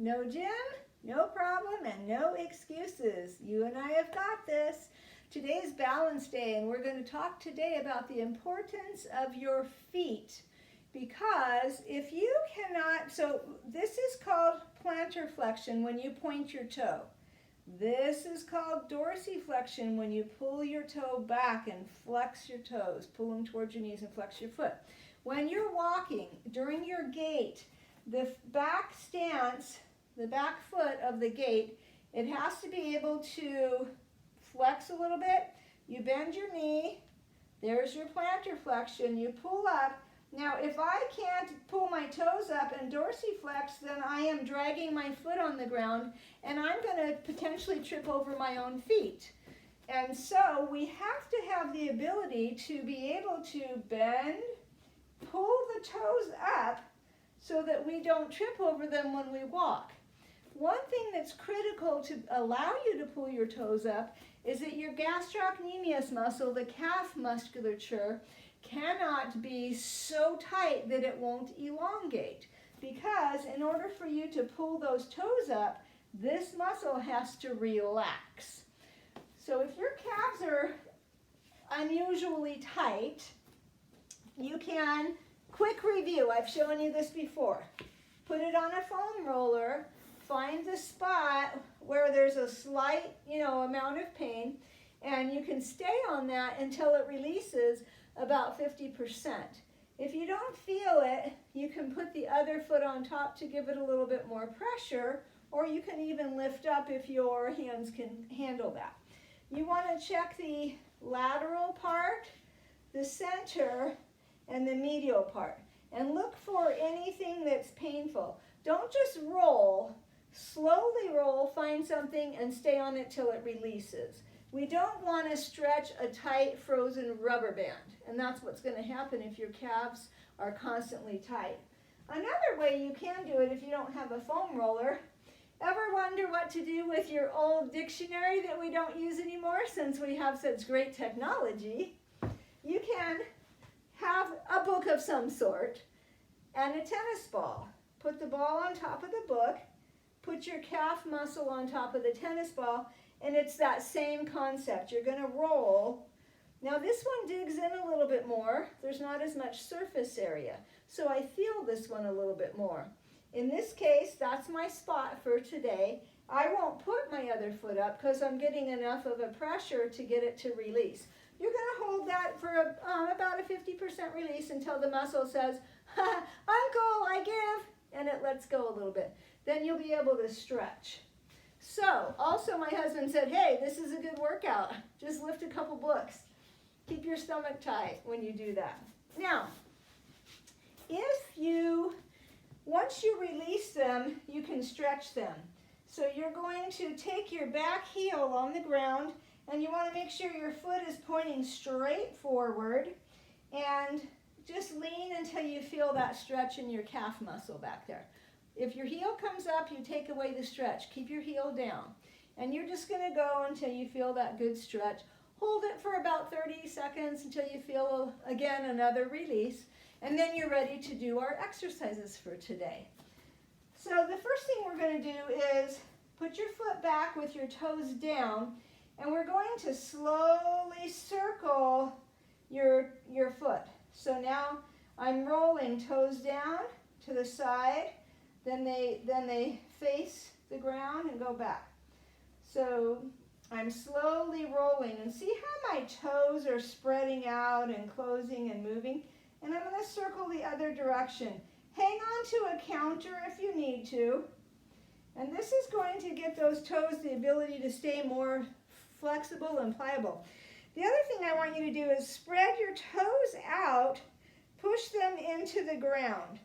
No gym, no problem, and no excuses. You and I have got this. Today's Balance Day, and we're going to talk today about the importance of your feet. Because if you cannot, so this is called plantar flexion when you point your toe. This is called dorsiflexion when you pull your toe back and flex your toes. Pull them towards your knees and flex your foot. When you're walking, during your gait, the back stance, the back foot of the gait, it has to be able to flex a little bit. You bend your knee. There's your plantar flexion. You pull up. Now, if I can't pull my toes up and dorsiflex, then I am dragging my foot on the ground, and I'm going to potentially trip over my own feet. And so we have to have the ability to be able to bend, pull the toes up so that we don't trip over them when we walk. One thing that's critical to allow you to pull your toes up is that your gastrocnemius muscle, the calf musculature, cannot be so tight that it won't elongate, because in order for you to pull those toes up, this muscle has to relax. So if your calves are unusually tight, you can, quick review, I've shown you this before, put it on a foam roller, find the spot where there's a slight, amount of pain, and you can stay on that until it releases about 50%. If you don't feel it, you can put the other foot on top to give it a little bit more pressure, or you can even lift up if your hands can handle that. You want to check the lateral part, the center, and the medial part, and look for anything that's painful. Don't just roll. Slowly roll, find something, and stay on it till it releases. We don't want to stretch a tight frozen rubber band, and that's what's going to happen if your calves are constantly tight. Another way you can do it if you don't have a foam roller, ever wonder what to do with your old dictionary that we don't use anymore since we have such great technology? You can have a book of some sort and a tennis ball. Put the ball on top of the book, put your calf muscle on top of the tennis ball, and it's that same concept. You're going to roll. Now this one digs in a little bit more. There's not as much surface area, so I feel this one a little bit more. In this case, that's my spot for today. I won't put my other foot up because I'm getting enough of a pressure to get it to release. You're going to hold that for about a 50% release until the muscle says, "Uncle, I give," and it lets go a little bit. Then you'll be able to stretch. So, also my husband said, hey, this is a good workout. Just lift a couple books. Keep your stomach tight when you do that. Now, once you release them, you can stretch them. So you're going to take your back heel on the ground, and you want to make sure your foot is pointing straight forward, and just lean until you feel that stretch in your calf muscle back there. If your heel comes up, you take away the stretch. Keep your heel down. And you're just going to go until you feel that good stretch. Hold it for about 30 seconds until you feel, again, another release. And then you're ready to do our exercises for today. So the first thing we're going to do is put your foot back with your toes down. And we're going to slowly circle your foot. So now I'm rolling toes down to the side. Then they face the ground and go back. So I'm slowly rolling, and see how my toes are spreading out and closing and moving? And I'm going to circle the other direction. Hang on to a counter if you need to. And this is going to get those toes the ability to stay more flexible and pliable. The other thing I want you to do is spread your toes out, push them into the ground,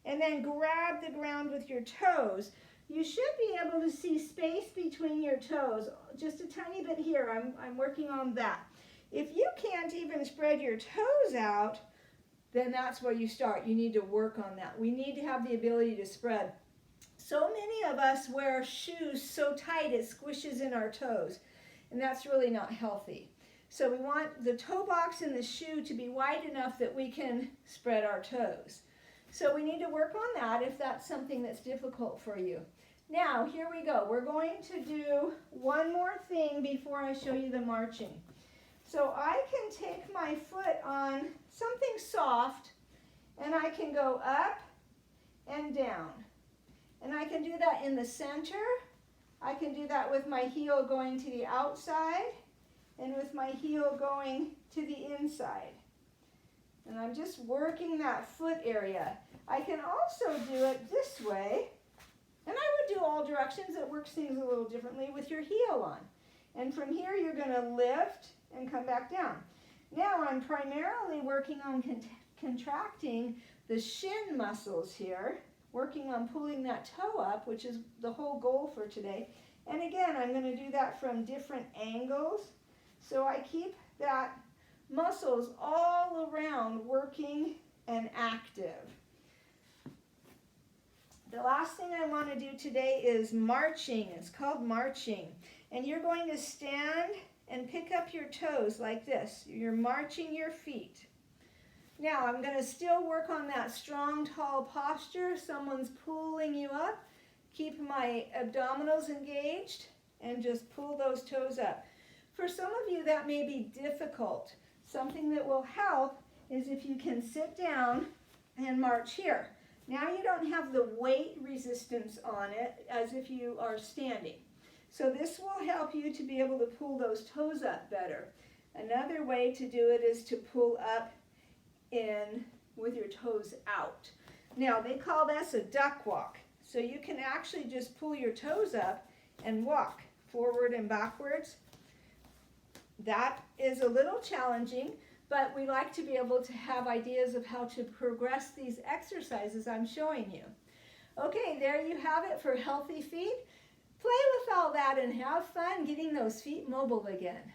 and then grab the ground with your toes. You should be able to see space between your toes, just a tiny bit here. I'm working on that. If you can't even spread your toes out, then that's where you start. You need to work on that. We need to have the ability to spread. So many of us wear shoes so tight it squishes in our toes, and that's really not healthy. So we want the toe box in the shoe to be wide enough that we can spread our toes. So we need to work on that if that's something that's difficult for you. Now, here we go. We're going to do one more thing before I show you the marching. So I can take my foot on something soft, and I can go up and down. And I can do that in the center. I can do that with my heel going to the outside and with my heel going to the inside. And I'm just working that foot area. I can also do it this way. And I would do all directions. It works things a little differently with your heel on. And from here, you're going to lift and come back down. Now, I'm primarily working on contracting the shin muscles here, working on pulling that toe up, which is the whole goal for today. And again, I'm going to do that from different angles. So I keep that muscles all around working and active. The last thing I want to do today is marching. It's called marching. And you're going to stand and pick up your toes like this. You're marching your feet. Now I'm going to still work on that strong, tall posture. Someone's pulling you up. Keep my abdominals engaged and just pull those toes up. For some of you that may be difficult. Something that will help is if you can sit down and march here. Now you don't have the weight resistance on it as if you are standing. So this will help you to be able to pull those toes up better. Another way to do it is to pull up in with your toes out. Now they call this a duck walk. So you can actually just pull your toes up and walk forward and backwards. That is a little challenging, but we like to be able to have ideas of how to progress these exercises I'm showing you. Okay, there you have it for healthy feet. Play with all that and have fun getting those feet mobile again.